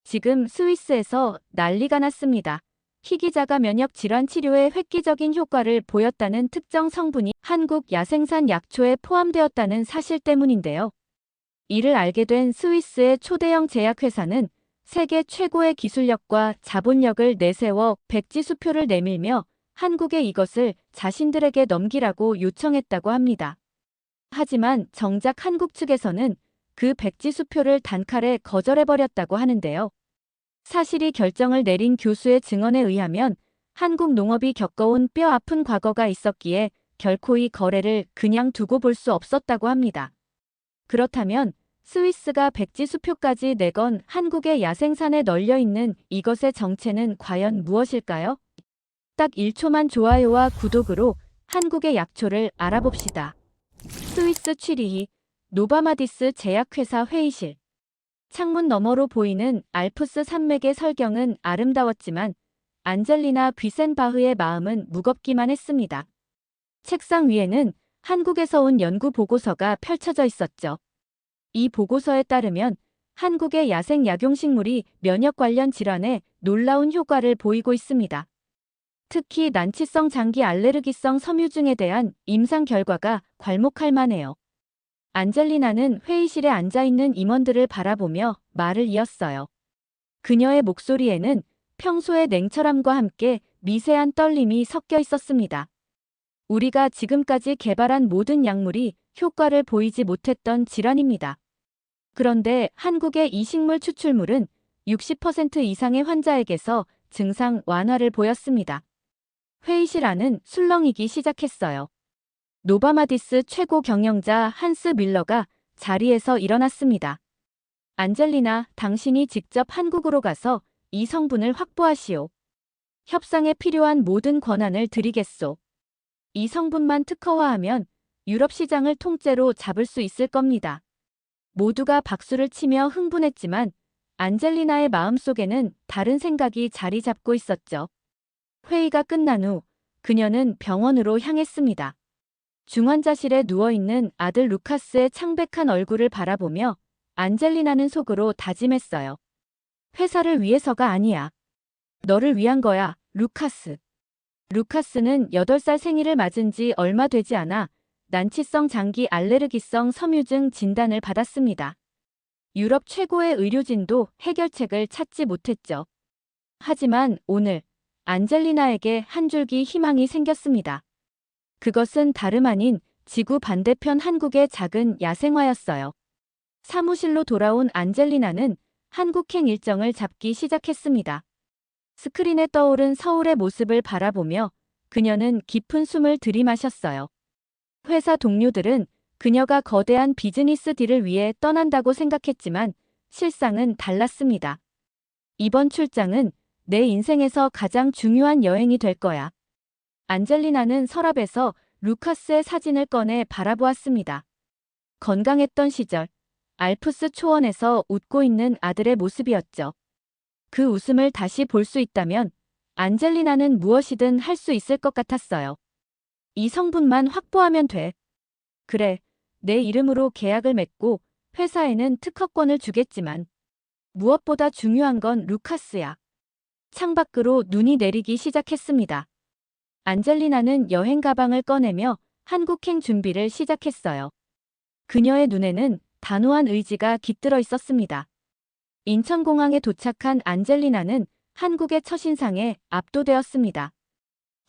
지금 스위스에서 난리가 났습니다. 희귀자가 면역 질환 치료에 획기적인 효과를 보였다는 특정 성분이 한국 야생산 약초에 포함되었다는 사실 때문인데요. 이를 알게 된 스위스의 초대형 제약회사는 세계 최고의 기술력과 자본력을 내세워 백지 수표를 내밀며 한국에 이것을 자신들에게 넘기라고 요청했다고 합니다. 하지만 정작 한국 측에서는 그 백지 수표를 단칼에 거절해버렸다고 하는데요. 사실이 결정을 내린 교수의 증언에 의하면 한국 농업이 겪어온 뼈 아픈 과거가 있었기에 결코 이 거래를 그냥 두고 볼 수 없었다고 합니다. 그렇다면 스위스가 백지 수표까지 내건 한국의 야생산에 널려있는 이것의 정체는 과연 무엇일까요? 딱 1초만 좋아요와 구독으로 한국의 약초를 알아봅시다. 스위스 취리히 노바마디스 제약회사 회의실. 창문 너머로 보이는 알프스 산맥의 설경은 아름다웠지만 안젤리나 귀센바흐의 마음은 무겁기만 했습니다. 책상 위에는 한국에서 온 연구 보고서가 펼쳐져 있었죠. 이 보고서에 따르면 한국의 야생 약용식물이 면역 관련 질환에 놀라운 효과를 보이고 있습니다. 특히 난치성 장기 알레르기성 섬유증에 대한 임상 결과가 괄목할 만해요. 안젤리나는 회의실에 앉아있는 임원들을 바라보며 말을 이었어요. 그녀의 목소리에는 평소의 냉철함과 함께 미세한 떨림이 섞여 있었습니다. 우리가 지금까지 개발한 모든 약물이 효과를 보이지 못했던 질환입니다. 그런데 한국의 이 식물 추출물은 60% 이상의 환자에게서 증상 완화를 보였습니다. 회의실 안은 술렁이기 시작했어요. 노바마디스 최고 경영자 한스 밀러가 자리에서 일어났습니다. 안젤리나, 당신이 직접 한국으로 가서 이 성분을 확보하시오. 협상에 필요한 모든 권한을 드리겠소. 이 성분만 특허화하면 유럽 시장을 통째로 잡을 수 있을 겁니다. 모두가 박수를 치며 흥분했지만 안젤리나의 마음속에는 다른 생각이 자리 잡고 있었죠. 회의가 끝난 후 그녀는 병원으로 향했습니다. 중환자실에 누워있는 아들 루카스의 창백한 얼굴을 바라보며 안젤리나는 속으로 다짐했어요. 회사를 위해서가 아니야. 너를 위한 거야, 루카스. 루카스는 8살 생일을 맞은 지 얼마 되지 않아 난치성 장기 알레르기성 섬유증 진단을 받았습니다. 유럽 최고의 의료진도 해결책을 찾지 못했죠. 하지만 오늘 안젤리나에게 한 줄기 희망이 생겼습니다. 그것은 다름 아닌 지구 반대편 한국의 작은 야생화였어요. 사무실로 돌아온 안젤리나는 한국행 일정을 잡기 시작했습니다. 스크린에 떠오른 서울의 모습을 바라보며 그녀는 깊은 숨을 들이마셨어요. 회사 동료들은 그녀가 거대한 비즈니스 딜을 위해 떠난다고 생각했지만 실상은 달랐습니다. 이번 출장은 내 인생에서 가장 중요한 여행이 될 거야. 안젤리나는 서랍에서 루카스의 사진을 꺼내 바라보았습니다. 건강했던 시절, 알프스 초원에서 웃고 있는 아들의 모습이었죠. 그 웃음을 다시 볼 수 있다면 안젤리나는 무엇이든 할 수 있을 것 같았어요. 이 성분만 확보하면 돼. 그래, 내 이름으로 계약을 맺고 회사에는 특허권을 주겠지만 무엇보다 중요한 건 루카스야. 창밖으로 눈이 내리기 시작했습니다. 안젤리나는 여행 가방을 꺼내며 한국행 준비를 시작했어요. 그녀의 눈에는 단호한 의지가 깃들어 있었습니다. 인천공항에 도착한 안젤리나는 한국의 첫인상에 압도되었습니다.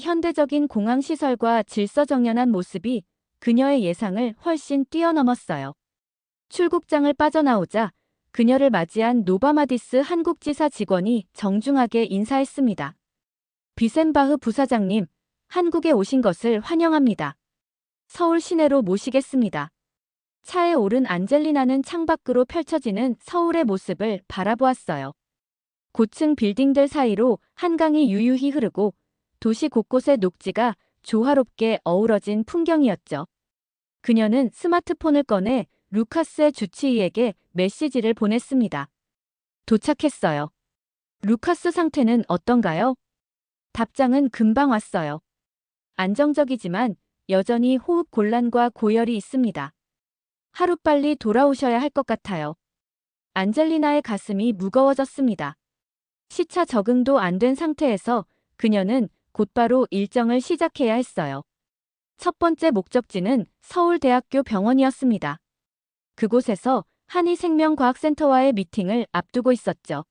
현대적인 공항 시설과 질서정연한 모습이 그녀의 예상을 훨씬 뛰어넘었어요. 출국장을 빠져나오자 그녀를 맞이한 노바마디스 한국지사 직원이 정중하게 인사했습니다. 비센바흐 부사장님, 한국에 오신 것을 환영합니다. 서울 시내로 모시겠습니다. 차에 오른 안젤리나는 창밖으로 펼쳐지는 서울의 모습을 바라보았어요. 고층 빌딩들 사이로 한강이 유유히 흐르고 도시 곳곳의 녹지가 조화롭게 어우러진 풍경이었죠. 그녀는 스마트폰을 꺼내 루카스의 주치의에게 메시지를 보냈습니다. 도착했어요. 루카스 상태는 어떤가요? 답장은 금방 왔어요. 안정적이지만 여전히 호흡 곤란과 고열이 있습니다. 하루빨리 돌아오셔야 할 것 같아요. 안젤리나의 가슴이 무거워졌습니다. 시차 적응도 안 된 상태에서 그녀는 곧바로 일정을 시작해야 했어요. 첫 번째 목적지는 서울대학교 병원이었습니다. 그곳에서 한의생명과학센터와의 미팅을 앞두고 있었죠.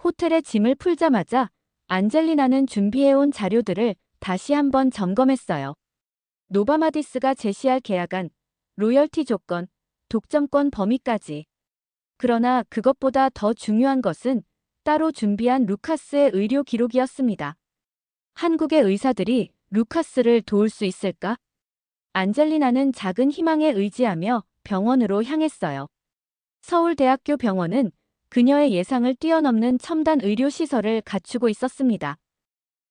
호텔에 짐을 풀자마자 안젤리나는 준비해온 자료들을 다시 한번 점검했어요. 노바마디스가 제시할 계약안, 로열티 조건, 독점권 범위까지. 그러나 그것보다 더 중요한 것은 따로 준비한 루카스의 의료 기록이었습니다. 한국의 의사들이 루카스를 도울 수 있을까? 안젤리나는 작은 희망에 의지하며 병원으로 향했어요. 서울대학교 병원은 그녀의 예상을 뛰어넘는 첨단 의료시설을 갖추고 있었습니다.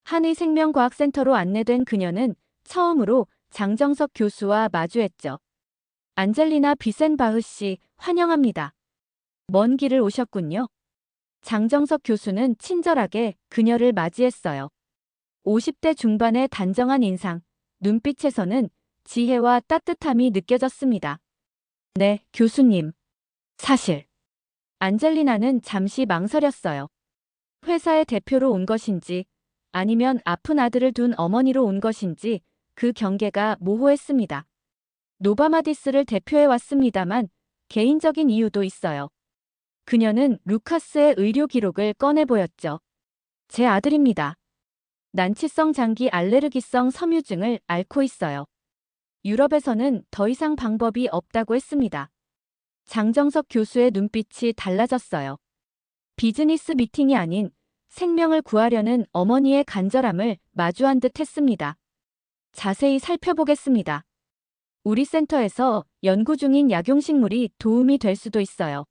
한의생명과학센터로 안내된 그녀는 처음으로 장정석 교수와 마주했죠. 안젤리나 비센바흐 씨, 환영합니다. 먼 길을 오셨군요. 장정석 교수는 친절하게 그녀를 맞이했어요. 50대 중반의 단정한 인상, 눈빛에서는 지혜와 따뜻함이 느껴졌습니다. 네, 교수님. 사실. 안젤리나는 잠시 망설였어요. 회사의 대표로 온 것인지 아니면 아픈 아들을 둔 어머니로 온 것인지 그 경계가 모호했습니다. 노바마디스를 대표해 왔습니다만 개인적인 이유도 있어요. 그녀는 루카스의 의료 기록을 꺼내 보였죠. 제 아들입니다. 난치성 장기 알레르기성 섬유증을 앓고 있어요. 유럽에서는 더 이상 방법이 없다고 했습니다. 장정석 교수의 눈빛이 달라졌어요. 비즈니스 미팅이 아닌 생명을 구하려는 어머니의 간절함을 마주한 듯 했습니다. 자세히 살펴보겠습니다. 우리 센터에서 연구 중인 약용식물이 도움이 될 수도 있어요.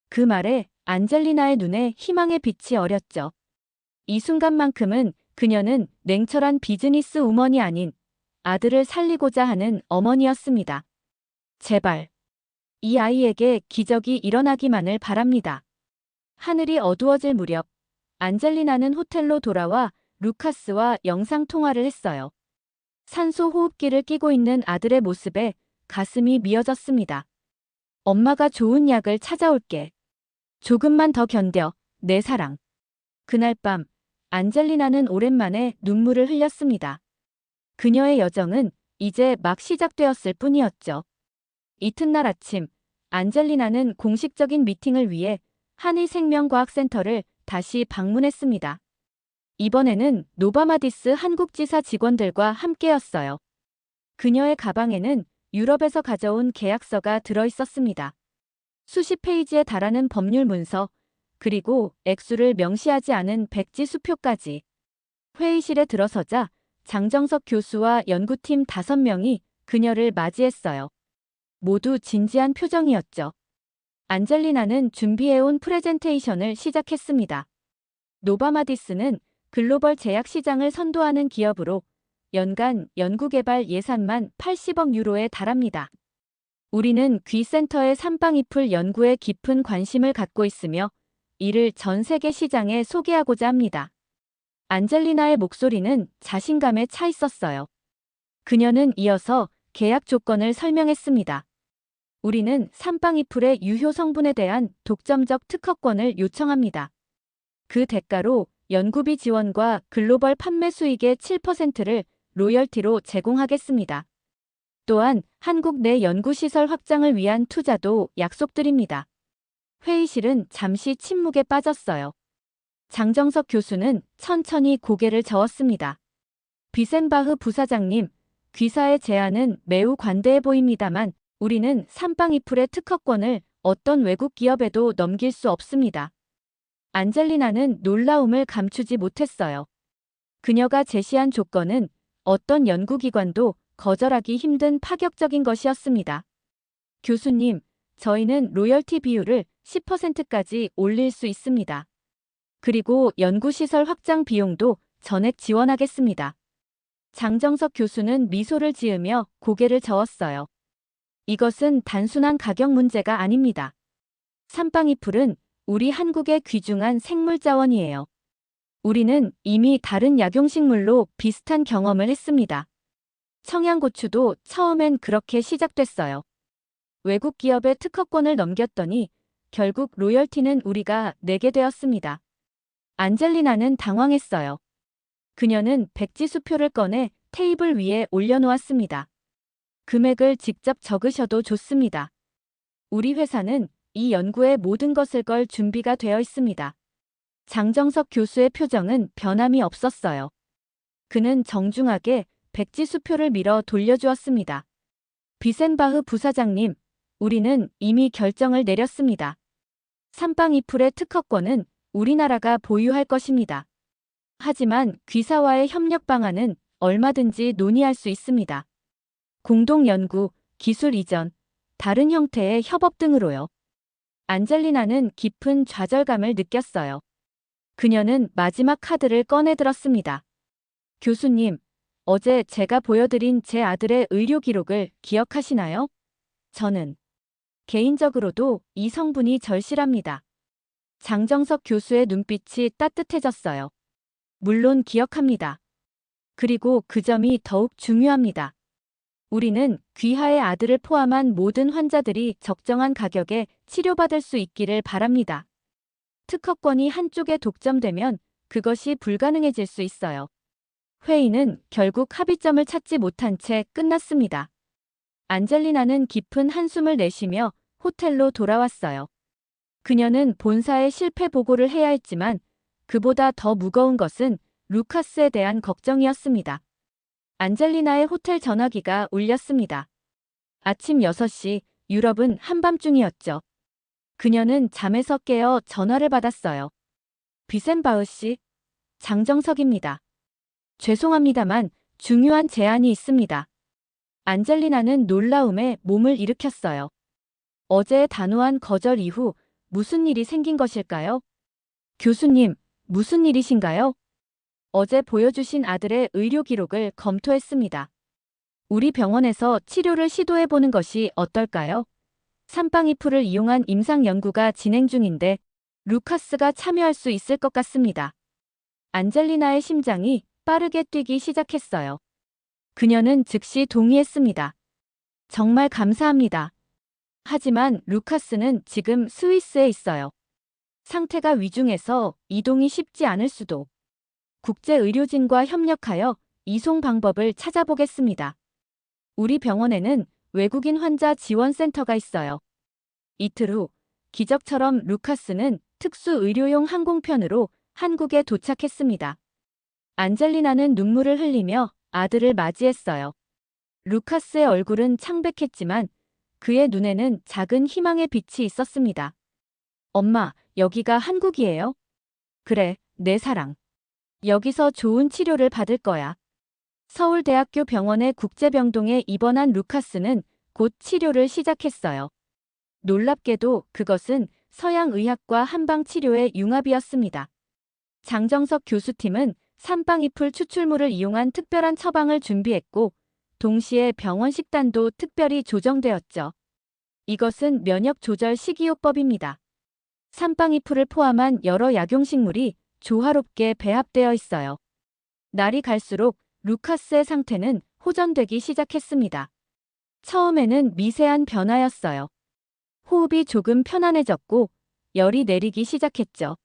그 말에 안젤리나의 눈에 희망의 빛이 어렸죠. 이 순간만큼은 그녀는 냉철한 비즈니스 우먼이 아닌 아들을 살리고자 하는 어머니였습니다. 제발, 이 아이에게 기적이 일어나기만을 바랍니다. 하늘이 어두워질 무렵, 안젤리나는 호텔로 돌아와 루카스와 영상통화를 했어요. 산소 호흡기를 끼고 있는 아들의 모습에 가슴이 미어졌습니다. 엄마가 좋은 약을 찾아올게. 조금만 더 견뎌, 내 사랑. 그날 밤, 안젤리나는 오랜만에 눈물을 흘렸습니다. 그녀의 여정은 이제 막 시작되었을 뿐이었죠. 이튿날 아침, 안젤리나는 공식적인 미팅을 위해 한의생명과학센터를 다시 방문했습니다. 이번에는 노바마디스 한국지사 직원들과 함께였어요. 그녀의 가방에는 유럽에서 가져온 계약서가 들어있었습니다. 수십 페이지에 달하는 법률 문서, 그리고 액수를 명시하지 않은 백지 수표까지. 회의실에 들어서자 장정석 교수와 연구팀 5명이 그녀를 맞이했어요. 모두 진지한 표정이었죠. 안젤리나는 준비해온 프레젠테이션을 시작했습니다. 노바마디스는 글로벌 제약 시장을 선도하는 기업으로 연간 연구개발 예산만 80억 유로에 달합니다. 우리는 귀센터의 삼방이풀 연구에 깊은 관심을 갖고 있으며 이를 전 세계 시장에 소개하고자 합니다. 안젤리나의 목소리는 자신감에 차 있었어요. 그녀는 이어서 계약 조건을 설명했습니다. 우리는 삼방이풀의 유효 성분에 대한 독점적 특허권을 요청합니다. 그 대가로 연구비 지원과 글로벌 판매 수익의 7%를 로열티로 제공하겠습니다. 또한 한국 내 연구시설 확장을 위한 투자도 약속드립니다. 회의실은 잠시 침묵에 빠졌어요. 장정석 교수는 천천히 고개를 저었습니다. 비센바흐 부사장님, 귀사의 제안은 매우 관대해 보입니다만 우리는 삼방이풀의 특허권을 어떤 외국 기업에도 넘길 수 없습니다. 안젤리나는 놀라움을 감추지 못했어요. 그녀가 제시한 조건은 어떤 연구기관도 거절하기 힘든 파격적인 것이었습니다. 교수님, 저희는 로열티 비율을 10%까지 올릴 수 있습니다. 그리고 연구시설 확장 비용도 전액 지원하겠습니다. 장정석 교수는 미소를 지으며 고개를 저었어요. 이것은 단순한 가격 문제가 아닙니다. 삼방이풀은 우리 한국의 귀중한 생물자원이에요. 우리는 이미 다른 약용식물로 비슷한 경험을 했습니다. 청양고추도 처음엔 그렇게 시작됐어요. 외국 기업의 특허권을 넘겼더니 결국 로열티는 우리가 내게 되었습니다. 안젤리나는 당황했어요. 그녀는 백지수표를 꺼내 테이블 위에 올려놓았습니다. 금액을 직접 적으셔도 좋습니다. 우리 회사는 이 연구에 모든 것을 걸 준비가 되어 있습니다. 장정석 교수의 표정은 변함이 없었어요. 그는 정중하게 백지수표를 밀어 돌려주었습니다. 비센바흐 부사장님, 우리는 이미 결정을 내렸습니다. 삼빵이풀의 특허권은 우리나라가 보유할 것입니다. 하지만 귀사와의 협력 방안은 얼마든지 논의할 수 있습니다. 공동 연구, 기술 이전, 다른 형태의 협업 등으로요. 안젤리나는 깊은 좌절감을 느꼈어요. 그녀는 마지막 카드를 꺼내들었습니다. 교수님, 어제 제가 보여드린 제 아들의 의료 기록을 기억하시나요? 저는 개인적으로도 이 성분이 절실합니다. 장정석 교수의 눈빛이 따뜻해졌어요. 물론 기억합니다. 그리고 그 점이 더욱 중요합니다. 우리는 귀하의 아들을 포함한 모든 환자들이 적정한 가격에 치료받을 수 있기를 바랍니다. 특허권이 한쪽에 독점되면 그것이 불가능해질 수 있어요. 회의는 결국 합의점을 찾지 못한 채 끝났습니다. 안젤리나는 깊은 한숨을 내쉬며 호텔로 돌아왔어요. 그녀는 본사에 실패 보고를 해야 했지만 그보다 더 무거운 것은 루카스에 대한 걱정이었습니다. 안젤리나의 호텔 전화기가 울렸습니다. 아침 6시, 유럽은 한밤중이었죠. 그녀는 잠에서 깨어 전화를 받았어요. 비센바흐 씨, 장정석입니다. 죄송합니다만 중요한 제안이 있습니다. 안젤리나는 놀라움에 몸을 일으켰어요. 어제의 단호한 거절 이후 무슨 일이 생긴 것일까요? 교수님, 무슨 일이신가요? 어제 보여주신 아들의 의료 기록을 검토했습니다. 우리 병원에서 치료를 시도해보는 것이 어떨까요? 삼빵이풀을 이용한 임상 연구가 진행 중인데 루카스가 참여할 수 있을 것 같습니다. 안젤리나의 심장이 빠르게 뛰기 시작했어요. 그녀는 즉시 동의했습니다. 정말 감사합니다. 하지만 루카스는 지금 스위스에 있어요. 상태가 위중해서 이동이 쉽지 않을 수도. 국제의료진과 협력하여 이송 방법을 찾아보겠습니다. 우리 병원에는 외국인 환자 지원센터가 있어요. 이틀 후, 기적처럼 루카스는 특수의료용 항공편으로 한국에 도착했습니다. 안젤리나는 눈물을 흘리며 아들을 맞이했어요. 루카스의 얼굴은 창백했지만 그의 눈에는 작은 희망의 빛이 있었습니다. 엄마, 여기가 한국이에요? 그래, 내 사랑. 여기서 좋은 치료를 받을 거야. 서울대학교 병원의 국제병동에 입원한 루카스는 곧 치료를 시작했어요. 놀랍게도 그것은 서양의학과 한방치료의 융합이었습니다. 장정석 교수팀은 삼빵이풀 추출물을 이용한 특별한 처방을 준비했고 동시에 병원 식단도 특별히 조정되었죠. 이것은 면역 조절 식이요법입니다. 삼빵이풀을 포함한 여러 약용식물이 조화롭게 배합되어 있어요. 날이 갈수록 루카스의 상태는 호전되기 시작했습니다. 처음에는 미세한 변화였어요. 호흡이 조금 편안해졌고 열이 내리기 시작했죠.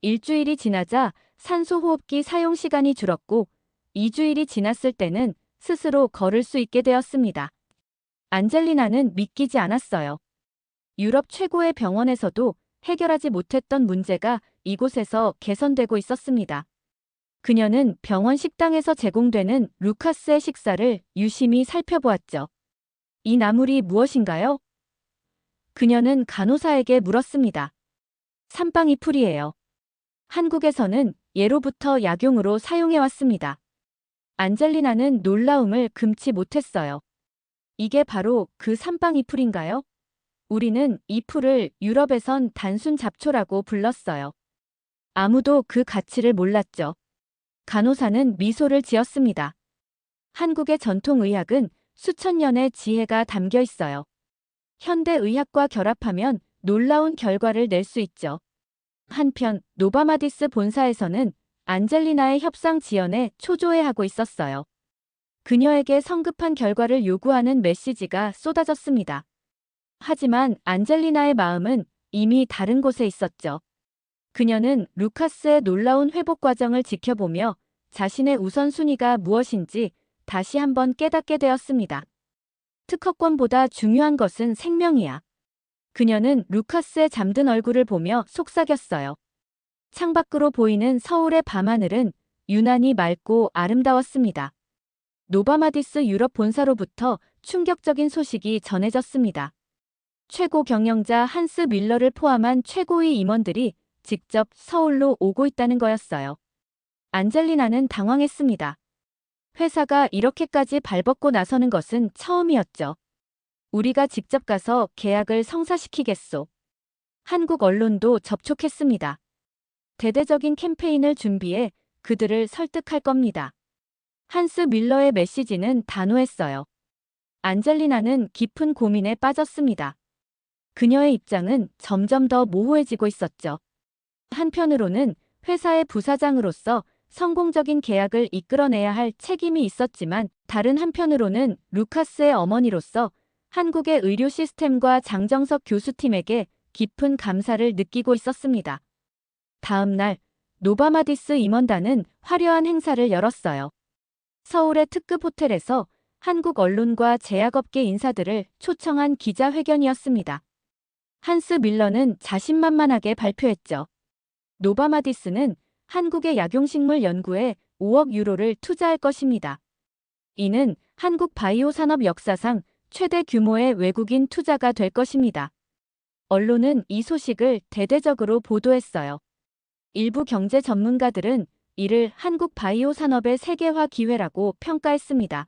일주일이 지나자 산소호흡기 사용 시간이 줄었고 2주일이 지났을 때는 스스로 걸을 수 있게 되었습니다. 안젤리나는 믿기지 않았어요. 유럽 최고의 병원에서도 해결하지 못했던 문제가 이곳에서 개선되고 있었습니다. 그녀는 병원 식당에서 제공되는 루카스의 식사를 유심히 살펴보았죠. 이 나물이 무엇인가요? 그녀는 간호사에게 물었습니다. 삼빵이풀이에요. 한국에서는 예로부터 약용으로 사용해왔습니다. 안젤리나는 놀라움을 금치 못했어요. 이게 바로 그 삼빵이풀인가요? 우리는 이 풀을 유럽에선 단순 잡초라고 불렀어요. 아무도 그 가치를 몰랐죠. 간호사는 미소를 지었습니다. 한국의 전통의학은 수천 년의 지혜가 담겨 있어요. 현대의학과 결합하면 놀라운 결과를 낼 수 있죠. 한편 노바마디스 본사에서는 안젤리나의 협상 지연에 초조해하고 있었어요. 그녀에게 성급한 결과를 요구하는 메시지가 쏟아졌습니다. 하지만 안젤리나의 마음은 이미 다른 곳에 있었죠. 그녀는 루카스의 놀라운 회복 과정을 지켜보며 자신의 우선순위가 무엇인지 다시 한번 깨닫게 되었습니다. 특허권보다 중요한 것은 생명이야. 그녀는 루카스의 잠든 얼굴을 보며 속삭였어요. 창밖으로 보이는 서울의 밤하늘은 유난히 맑고 아름다웠습니다. 노바마디스 유럽 본사로부터 충격적인 소식이 전해졌습니다. 최고 경영자 한스 밀러를 포함한 최고위 임원들이 직접 서울로 오고 있다는 거였어요. 안젤리나는 당황했습니다. 회사가 이렇게까지 발벗고 나서는 것은 처음이었죠. 우리가 직접 가서 계약을 성사시키겠소. 한국 언론도 접촉했습니다. 대대적인 캠페인을 준비해 그들을 설득할 겁니다. 한스 밀러의 메시지는 단호했어요. 안젤리나는 깊은 고민에 빠졌습니다. 그녀의 입장은 점점 더 모호해지고 있었죠. 한편으로는 회사의 부사장으로서 성공적인 계약을 이끌어내야 할 책임이 있었지만 다른 한편으로는 루카스의 어머니로서 한국의 의료 시스템과 장정석 교수팀에게 깊은 감사를 느끼고 있었습니다. 다음 날 노바마디스 임원단은 화려한 행사를 열었어요. 서울의 특급 호텔에서 한국 언론과 제약업계 인사들을 초청한 기자회견이었습니다. 한스 밀러는 자신만만하게 발표했죠. 노바마디스는 한국의 약용식물 연구에 5억 유로를 투자할 것입니다. 이는 한국 바이오 산업 역사상 최대 규모의 외국인 투자가 될 것입니다. 언론은 이 소식을 대대적으로 보도했어요. 일부 경제 전문가들은 이를 한국 바이오 산업의 세계화 기회라고 평가했습니다.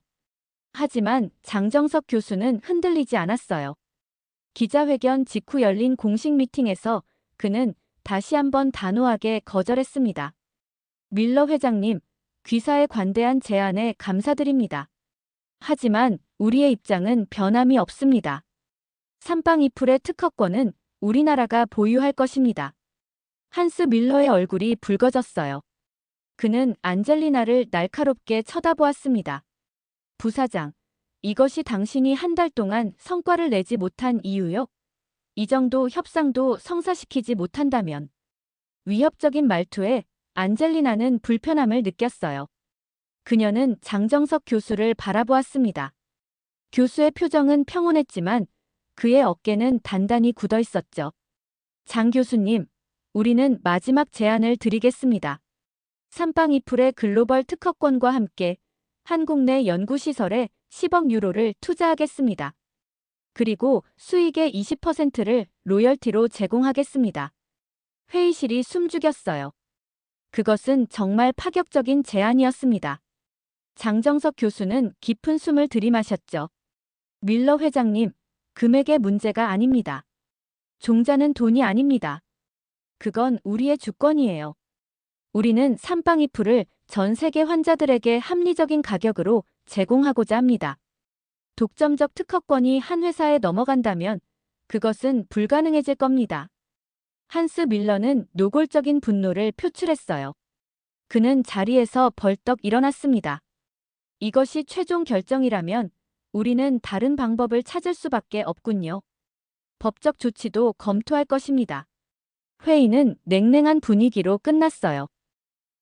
하지만 장정석 교수는 흔들리지 않았어요. 기자회견 직후 열린 공식 미팅에서 그는 다시 한번 단호하게 거절했습니다. 밀러 회장님, 귀사에 관대한 제안에 감사드립니다. 하지만 우리의 입장은 변함이 없습니다. 삼빵이풀의 특허권은 우리나라가 보유할 것입니다. 한스 밀러의 얼굴이 붉어졌어요. 그는 안젤리나를 날카롭게 쳐다보았습니다. 부사장, 이것이 당신이 한 달 동안 성과를 내지 못한 이유요? 이 정도 협상도 성사시키지 못한다면. 위협적인 말투에 안젤리나는 불편함을 느꼈어요. 그녀는 장정석 교수를 바라보았습니다. 교수의 표정은 평온했지만 그의 어깨는 단단히 굳어 있었죠. 장 교수님, 우리는 마지막 제안을 드리겠습니다. 삼빵이풀의 글로벌 특허권과 함께 한국 내 연구시설에 10억 유로를 투자하겠습니다. 그리고 수익의 20%를 로열티로 제공하겠습니다. 회의실이 숨죽였어요. 그것은 정말 파격적인 제안이었습니다. 장정석 교수는 깊은 숨을 들이마셨죠. 밀러 회장님, 금액의 문제가 아닙니다. 종자는 돈이 아닙니다. 그건 우리의 주권이에요. 우리는 삼빵이풀을 전 세계 환자들에게 합리적인 가격으로 제공하고자 합니다. 독점적 특허권이 한 회사에 넘어간다면 그것은 불가능해질 겁니다. 한스 밀러는 노골적인 분노를 표출했어요. 그는 자리에서 벌떡 일어났습니다. 이것이 최종 결정이라면 우리는 다른 방법을 찾을 수밖에 없군요. 법적 조치도 검토할 것입니다. 회의는 냉랭한 분위기로 끝났어요.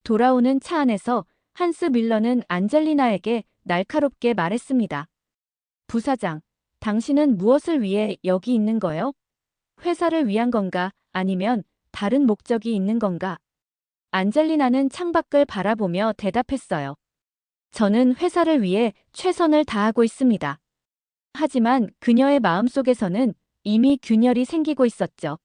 돌아오는 차 안에서 한스 밀러는 안젤리나에게 날카롭게 말했습니다. 부사장, 당신은 무엇을 위해 여기 있는 거요? 회사를 위한 건가 아니면 다른 목적이 있는 건가? 안젤리나는 창밖을 바라보며 대답했어요. 저는 회사를 위해 최선을 다하고 있습니다. 하지만 그녀의 마음속에서는 이미 균열이 생기고 있었죠.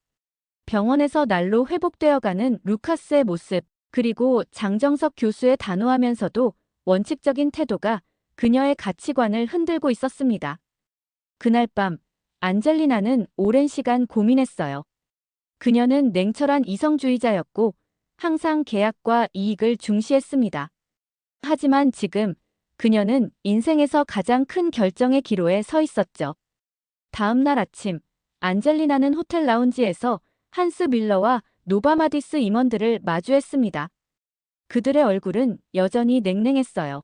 병원에서 날로 회복되어가는 루카스의 모습, 그리고 장정석 교수의 단호하면서도 원칙적인 태도가 그녀의 가치관을 흔들고 있었습니다. 그날 밤, 안젤리나는 오랜 시간 고민했어요. 그녀는 냉철한 이성주의자였고 항상 계약과 이익을 중시했습니다. 하지만 지금 그녀는 인생에서 가장 큰 결정의 기로에 서 있었죠. 다음 날 아침, 안젤리나는 호텔 라운지에서 한스 밀러와 노바마디스 임원들을 마주했습니다. 그들의 얼굴은 여전히 냉랭했어요.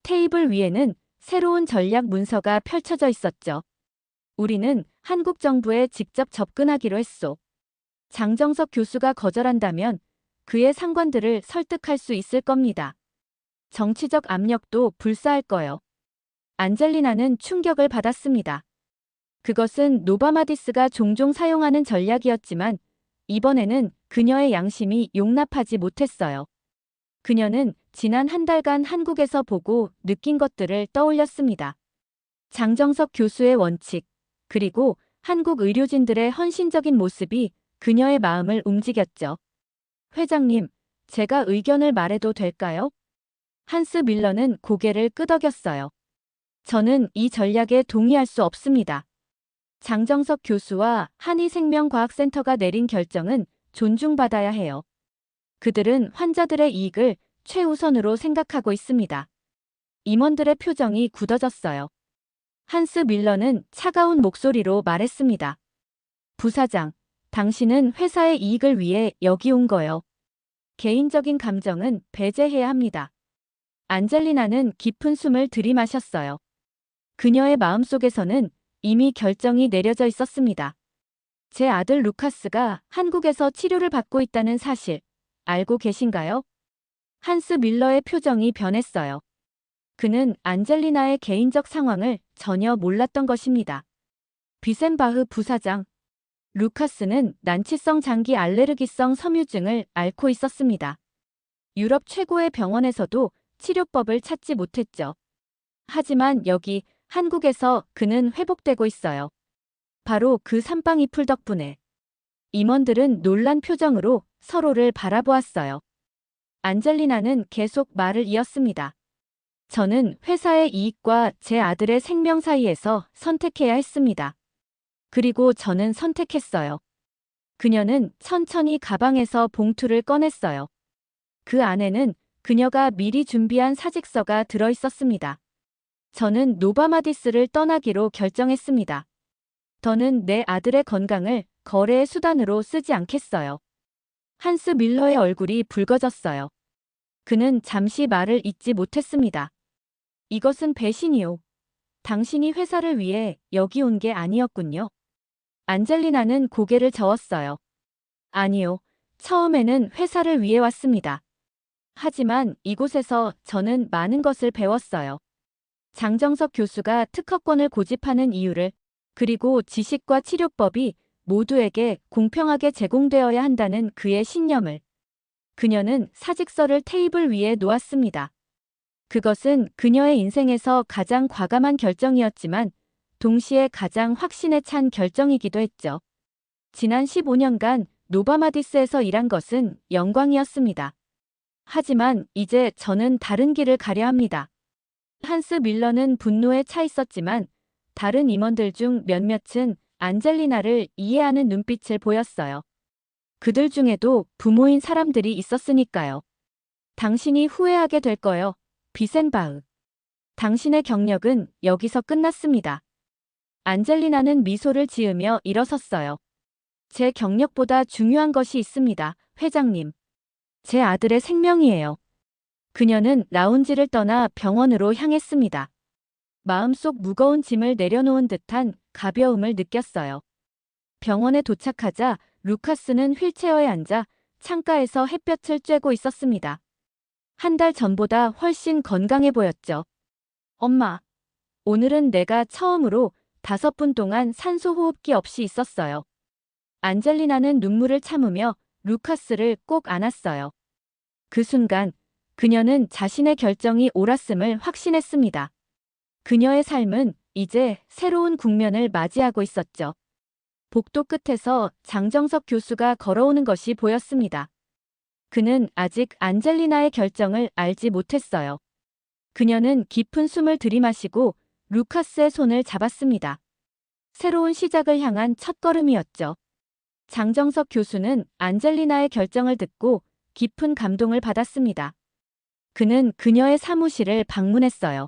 테이블 위에는 새로운 전략 문서가 펼쳐져 있었죠. 우리는 한국 정부에 직접 접근하기로 했소. 장정석 교수가 거절한다면 그의 상관들을 설득할 수 있을 겁니다. 정치적 압력도 불사할 거요. 안젤리나는 충격을 받았습니다. 그것은 노바마디스가 종종 사용하는 전략이었지만 이번에는 그녀의 양심이 용납하지 못했어요. 그녀는 지난 한 달간 한국에서 보고 느낀 것들을 떠올렸습니다. 장정석 교수의 원칙, 그리고 한국 의료진들의 헌신적인 모습이 그녀의 마음을 움직였죠. 회장님, 제가 의견을 말해도 될까요? 한스 밀러는 고개를 끄덕였어요. 저는 이 전략에 동의할 수 없습니다. 장정석 교수와 한의생명과학센터가 내린 결정은 존중받아야 해요. 그들은 환자들의 이익을 최우선으로 생각하고 있습니다. 임원들의 표정이 굳어졌어요. 한스 밀러는 차가운 목소리로 말했습니다. 부사장, 당신은 회사의 이익을 위해 여기 온 거요. 개인적인 감정은 배제해야 합니다. 안젤리나는 깊은 숨을 들이마셨어요. 그녀의 마음속에서는 이미 결정이 내려져 있었습니다. 제 아들 루카스가 한국에서 치료를 받고 있다는 사실 알고 계신가요? 한스 밀러의 표정이 변했어요. 그는 안젤리나의 개인적 상황을 전혀 몰랐던 것입니다. 비센바흐 부사장, 루카스는 난치성 장기 알레르기성 섬유증을 앓고 있었습니다. 유럽 최고의 병원에서도 치료법을 찾지 못했죠. 하지만 여기 한국에서 그는 회복되고 있어요. 바로 그 삼방이풀 덕분에. 임원들은 놀란 표정으로 서로를 바라보았어요. 안젤리나는 계속 말을 이었습니다. 저는 회사의 이익과 제 아들의 생명 사이에서 선택해야 했습니다. 그리고 저는 선택했어요. 그녀는 천천히 가방에서 봉투를 꺼냈어요. 그 안에는 그녀가 미리 준비한 사직서가 들어 있었습니다. 저는 노바마디스를 떠나기로 결정했습니다. 더는 내 아들의 건강을 거래의 수단으로 쓰지 않겠어요. 한스 밀러의 얼굴이 붉어졌어요. 그는 잠시 말을 잇지 못했습니다. 이것은 배신이요. 당신이 회사를 위해 여기 온 게 아니었군요. 안젤리나는 고개를 저었어요. 아니요. 처음에는 회사를 위해 왔습니다. 하지만 이곳에서 저는 많은 것을 배웠어요. 장정석 교수가 특허권을 고집하는 이유를, 그리고 지식과 치료법이 모두에게 공평하게 제공되어야 한다는 그의 신념을. 그녀는 사직서를 테이블 위에 놓았습니다. 그것은 그녀의 인생에서 가장 과감한 결정이었지만 동시에 가장 확신에 찬 결정이기도 했죠. 지난 15년간 노바마디스에서 일한 것은 영광이었습니다. 하지만 이제 저는 다른 길을 가려 합니다. 한스 밀러는 분노에 차 있었지만 다른 임원들 중 몇몇은 안젤리나를 이해하는 눈빛을 보였어요. 그들 중에도 부모인 사람들이 있었으니까요. 당신이 후회하게 될 거요, 비센바흐. 당신의 경력은 여기서 끝났습니다. 안젤리나는 미소를 지으며 일어섰어요. 제 경력보다 중요한 것이 있습니다, 회장님. 제 아들의 생명이에요. 그녀는 라운지를 떠나 병원으로 향했습니다. 마음속 무거운 짐을 내려놓은 듯한 가벼움을 느꼈어요. 병원에 도착하자 루카스는 휠체어에 앉아 창가에서 햇볕을 쬐고 있었습니다. 한 달 전보다 훨씬 건강해 보였죠. 엄마, 오늘은 내가 처음으로 5분 동안 산소 호흡기 없이 있었어요. 안젤리나는 눈물을 참으며 루카스를 꼭 안았어요. 그 순간 그녀는 자신의 결정이 옳았음을 확신했습니다. 그녀의 삶은 이제 새로운 국면을 맞이하고 있었죠. 복도 끝에서 장정석 교수가 걸어오는 것이 보였습니다. 그는 아직 안젤리나의 결정을 알지 못했어요. 그녀는 깊은 숨을 들이마시고 루카스의 손을 잡았습니다. 새로운 시작을 향한 첫걸음이었죠. 장정석 교수는 안젤리나의 결정을 듣고 깊은 감동을 받았습니다. 그는 그녀의 사무실을 방문했어요.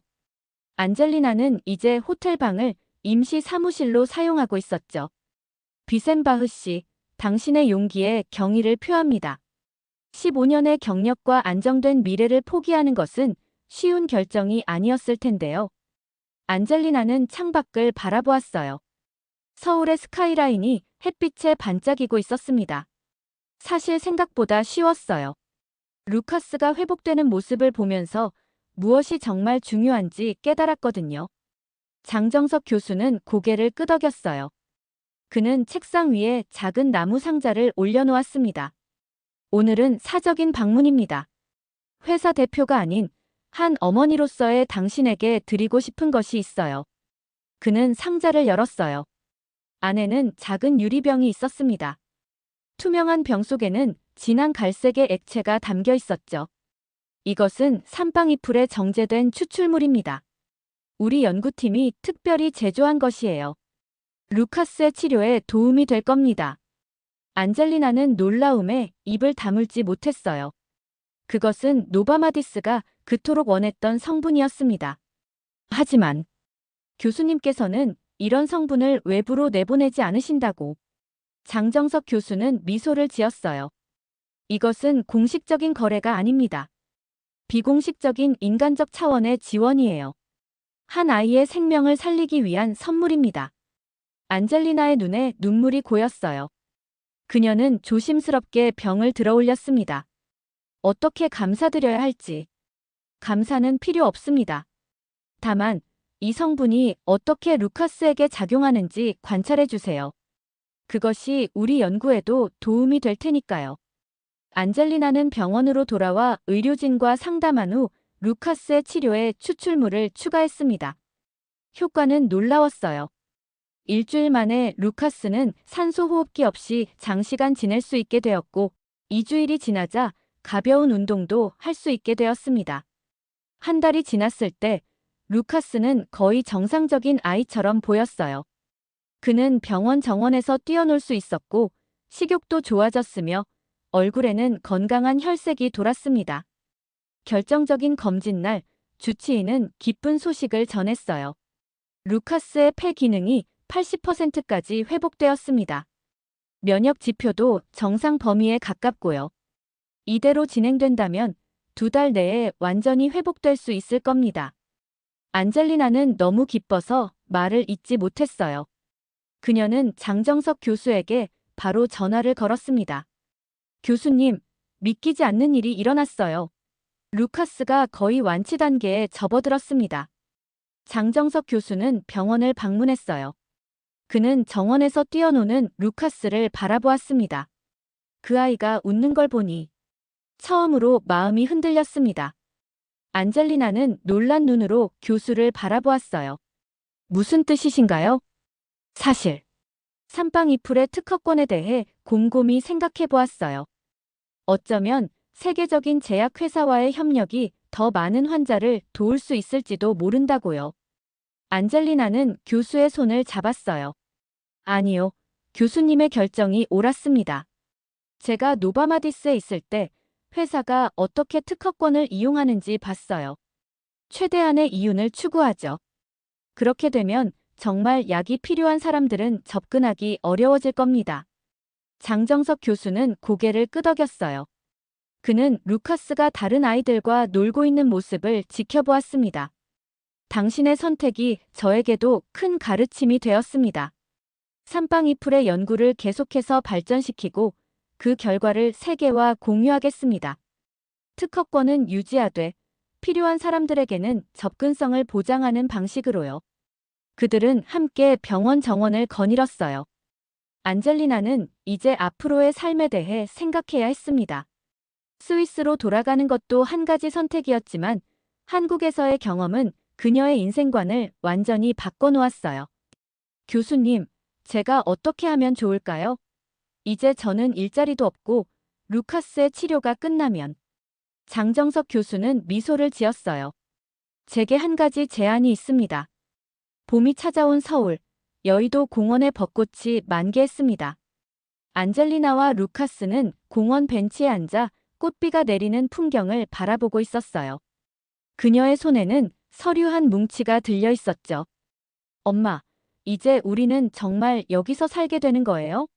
안젤리나는 이제 호텔방을 임시 사무실로 사용하고 있었죠. 비센바흐 씨, 당신의 용기에 경의를 표합니다. 15년의 경력과 안정된 미래를 포기하는 것은 쉬운 결정이 아니었을 텐데요. 안젤리나는 창밖을 바라보았어요. 서울의 스카이라인이 햇빛에 반짝이고 있었습니다. 사실 생각보다 쉬웠어요. 루카스가 회복되는 모습을 보면서 무엇이 정말 중요한지 깨달았거든요. 장정석 교수는 고개를 끄덕였어요. 그는 책상 위에 작은 나무 상자를 올려놓았습니다. 오늘은 사적인 방문입니다. 회사 대표가 아닌 한 어머니로서의 당신에게 드리고 싶은 것이 있어요. 그는 상자를 열었어요. 안에는 작은 유리병이 있었습니다. 투명한 병 속에는 진한 갈색의 액체가 담겨 있었죠. 이것은 삼빵이풀에 정제된 추출물입니다. 우리 연구팀이 특별히 제조한 것이에요. 루카스의 치료에 도움이 될 겁니다. 안젤리나는 놀라움에 입을 다물지 못했어요. 그것은 노바마디스가 그토록 원했던 성분이었습니다. 하지만 교수님께서는 이런 성분을 외부로 내보내지 않으신다고. 장정석 교수는 미소를 지었어요. 이것은 공식적인 거래가 아닙니다. 비공식적인 인간적 차원의 지원이에요. 한 아이의 생명을 살리기 위한 선물입니다. 안젤리나의 눈에 눈물이 고였어요. 그녀는 조심스럽게 병을 들어올렸습니다. 어떻게 감사드려야 할지. 감사는 필요 없습니다. 다만 이 성분이 어떻게 루카스에게 작용하는지 관찰해 주세요. 그것이 우리 연구에도 도움이 될 테니까요. 안젤리나는 병원으로 돌아와 의료진과 상담한 후 루카스의 치료에 추출물을 추가했습니다. 효과는 놀라웠어요. 일주일 만에 루카스는 산소호흡기 없이 장시간 지낼 수 있게 되었고 2주일이 지나자 가벼운 운동도 할 수 있게 되었습니다. 한 달이 지났을 때 루카스는 거의 정상적인 아이처럼 보였어요. 그는 병원 정원에서 뛰어놀 수 있었고 식욕도 좋아졌으며 얼굴에는 건강한 혈색이 돌았습니다. 결정적인 검진 날 주치의는 기쁜 소식을 전했어요. 루카스의 폐 기능이 80%까지 회복되었습니다. 면역 지표도 정상 범위에 가깝고요. 이대로 진행된다면 2달 내에 완전히 회복될 수 있을 겁니다. 안젤리나는 너무 기뻐서 말을 잇지 못했어요. 그녀는 장정석 교수에게 바로 전화를 걸었습니다. 교수님, 믿기지 않는 일이 일어났어요. 루카스가 거의 완치 단계에 접어들었습니다. 장정석 교수는 병원을 방문했어요. 그는 정원에서 뛰어노는 루카스를 바라보았습니다. 그 아이가 웃는 걸 보니 처음으로 마음이 흔들렸습니다. 안젤리나는 놀란 눈으로 교수를 바라보았어요. 무슨 뜻이신가요? 사실 삼빵이풀의 특허권에 대해 곰곰이 생각해 보았어요. 어쩌면 세계적인 제약회사와의 협력이 더 많은 환자를 도울 수 있을지도 모른다고요. 안젤리나는 교수의 손을 잡았어요. 아니요, 교수님의 결정이 옳았습니다. 제가 노바마디스에 있을 때 회사가 어떻게 특허권을 이용하는지 봤어요. 최대한의 이윤을 추구하죠. 그렇게 되면 정말 약이 필요한 사람들은 접근하기 어려워질 겁니다. 장정석 교수는 고개를 끄덕였어요. 그는 루카스가 다른 아이들과 놀고 있는 모습을 지켜보았습니다. 당신의 선택이 저에게도 큰 가르침이 되었습니다. 삼빵이풀의 연구를 계속해서 발전시키고 그 결과를 세계와 공유하겠습니다. 특허권은 유지하되 필요한 사람들에게는 접근성을 보장하는 방식으로요. 그들은 함께 병원 정원을 거닐었어요. 안젤리나는 이제 앞으로의 삶에 대해 생각해야 했습니다. 스위스로 돌아가는 것도 한 가지 선택이었지만 한국에서의 경험은 그녀의 인생관을 완전히 바꿔놓았어요. 교수님, 제가 어떻게 하면 좋을까요? 이제 저는 일자리도 없고 루카스의 치료가 끝나면. 장정석 교수는 미소를 지었어요. 제게 한 가지 제안이 있습니다. 봄이 찾아온 서울, 여의도 공원의 벚꽃이 만개했습니다. 안젤리나와 루카스는 공원 벤치에 앉아 꽃비가 내리는 풍경을 바라보고 있었어요. 그녀의 손에는 서류 한 뭉치가 들려 있었죠. 엄마, 이제 우리는 정말 여기서 살게 되는 거예요?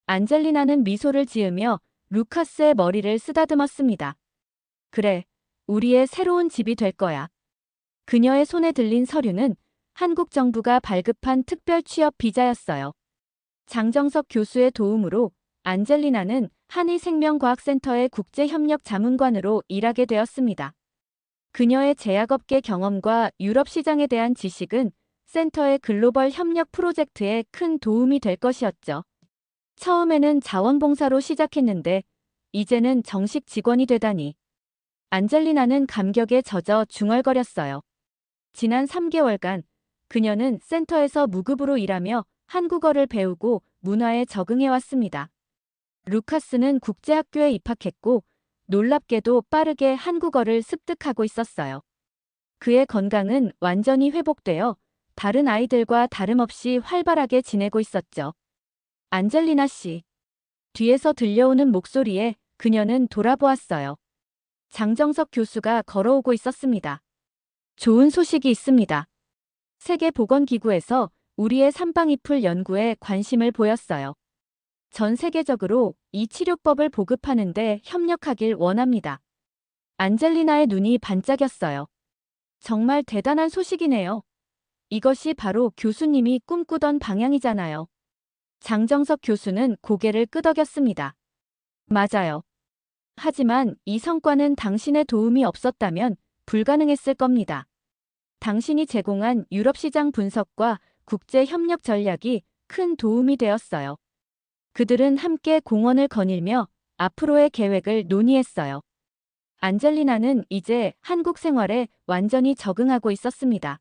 안젤리나는 미소를 지으며 루카스의 머리를 쓰다듬었습니다. 그래, 우리의 새로운 집이 될 거야. 그녀의 손에 들린 서류는 한국 정부가 발급한 특별 취업 비자였어요. 장정석 교수의 도움으로 안젤리나는 한의생명과학센터의 국제협력 자문관으로 일하게 되었습니다. 그녀의 제약업계 경험과 유럽 시장에 대한 지식은 센터의 글로벌 협력 프로젝트에 큰 도움이 될 것이었죠. 처음에는 자원봉사로 시작했는데 이제는 정식 직원이 되다니. 안젤리나는 감격에 젖어 중얼거렸어요. 지난 3개월간 그녀는 센터에서 무급으로 일하며 한국어를 배우고 문화에 적응해왔습니다. 루카스는 국제학교에 입학했고 놀랍게도 빠르게 한국어를 습득하고 있었어요. 그의 건강은 완전히 회복되어 다른 아이들과 다름없이 활발하게 지내고 있었죠. 안젤리나 씨. 뒤에서 들려오는 목소리에 그녀는 돌아보았어요. 장정석 교수가 걸어오고 있었습니다. 좋은 소식이 있습니다. 세계보건기구에서 우리의 삼방이풀 연구에 관심을 보였어요. 전 세계적으로 이 치료법을 보급하는 데 협력하길 원합니다. 안젤리나의 눈이 반짝였어요. 정말 대단한 소식이네요. 이것이 바로 교수님이 꿈꾸던 방향이잖아요. 장정석 교수는 고개를 끄덕였습니다. 맞아요. 하지만 이 성과는 당신의 도움이 없었다면 불가능했을 겁니다. 당신이 제공한 유럽 시장 분석과 국제 협력 전략이 큰 도움이 되었어요. 그들은 함께 공헌을 거닐며 앞으로의 계획을 논의했어요. 안젤리나는 이제 한국 생활에 완전히 적응하고 있었습니다.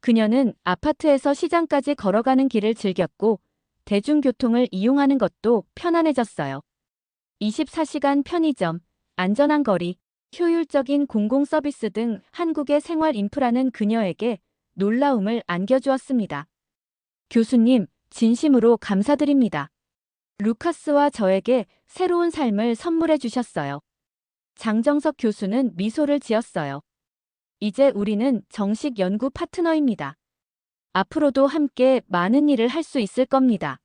그녀는 아파트에서 시장까지 걸어가는 길을 즐겼고 대중교통을 이용하는 것도 편안해졌어요. 24시간 편의점, 안전한 거리, 효율적인 공공서비스 등 한국의 생활 인프라는 그녀에게 놀라움을 안겨주었습니다. 교수님, 진심으로 감사드립니다. 루카스와 저에게 새로운 삶을 선물해 주셨어요. 장정석 교수는 미소를 지었어요. 이제 우리는 정식 연구 파트너입니다. 앞으로도 함께 많은 일을 할 수 있을 겁니다.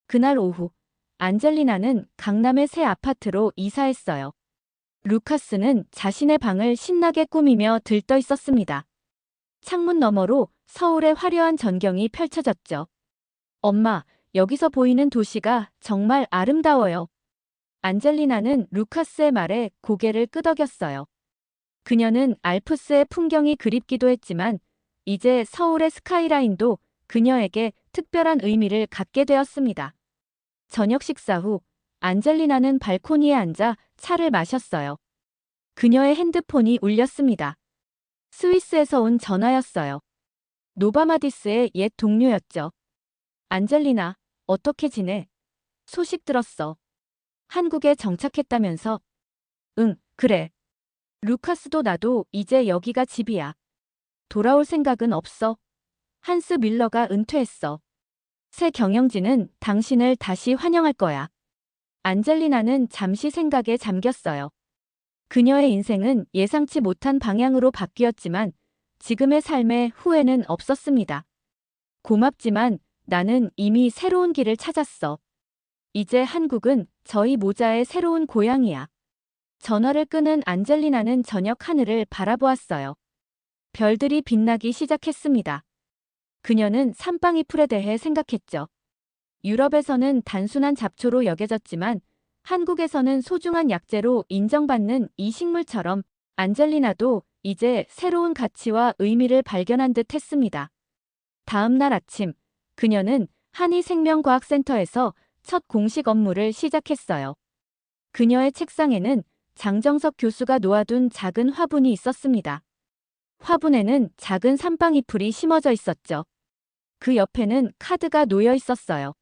그날 오후, 안젤리나는 강남의 새 아파트로 이사했어요. 루카스는 자신의 방을 신나게 꾸미며 들떠 있었습니다. 창문 너머로 서울의 화려한 전경이 펼쳐졌죠. 엄마, 여기서 보이는 도시가 정말 아름다워요. 안젤리나는 루카스의 말에 고개를 끄덕였어요. 그녀는 알프스의 풍경이 그립기도 했지만 이제 서울의 스카이라인도 그녀에게 특별한 의미를 갖게 되었습니다. 저녁 식사 후 안젤리나는 발코니에 앉아 차를 마셨어요. 그녀의 핸드폰이 울렸습니다. 스위스에서 온 전화였어요. 노바마디스의 옛 동료였죠. 안젤리나, 어떻게 지내? 소식 들었어. 한국에 정착했다면서? 응, 그래. 루카스도 나도 이제 여기가 집이야. 돌아올 생각은 없어. 한스 밀러가 은퇴했어. 새 경영진은 당신을 다시 환영할 거야. 안젤리나는 잠시 생각에 잠겼어요. 그녀의 인생은 예상치 못한 방향으로 바뀌었지만 지금의 삶에 후회는 없었습니다. 고맙지만 나는 이미 새로운 길을 찾았어. 이제 한국은 저희 모자의 새로운 고향이야. 전화를 끊은 안젤리나는 저녁 하늘을 바라보았어요. 별들이 빛나기 시작했습니다. 그녀는 삼방이풀에 대해 생각했죠. 유럽에서는 단순한 잡초로 여겨졌지만 한국에서는 소중한 약재로 인정받는 이 식물처럼 안젤리나도 이제 새로운 가치와 의미를 발견한 듯 했습니다. 다음 날 아침, 그녀는 한의생명과학센터에서 첫 공식 업무를 시작했어요. 그녀의 책상에는 장정석 교수가 놓아둔 작은 화분이 있었습니다. 화분에는 작은 삼방이풀이 심어져 있었죠. 그 옆에는 카드가 놓여 있었어요.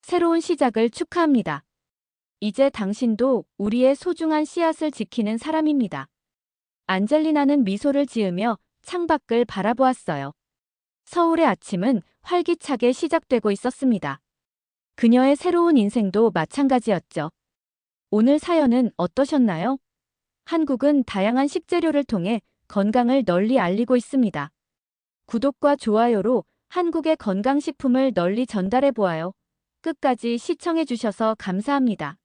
새로운 시작을 축하합니다. 이제 당신도 우리의 소중한 씨앗을 지키는 사람입니다. 안젤리나는 미소를 지으며 창밖을 바라보았어요. 서울의 아침은 활기차게 시작되고 있었습니다. 그녀의 새로운 인생도 마찬가지였죠. 오늘 사연은 어떠셨나요? 한국은 다양한 식재료를 통해 건강을 널리 알리고 있습니다. 구독과 좋아요로 한국의 건강식품을 널리 전달해 보아요. 끝까지 시청해 주셔서 감사합니다.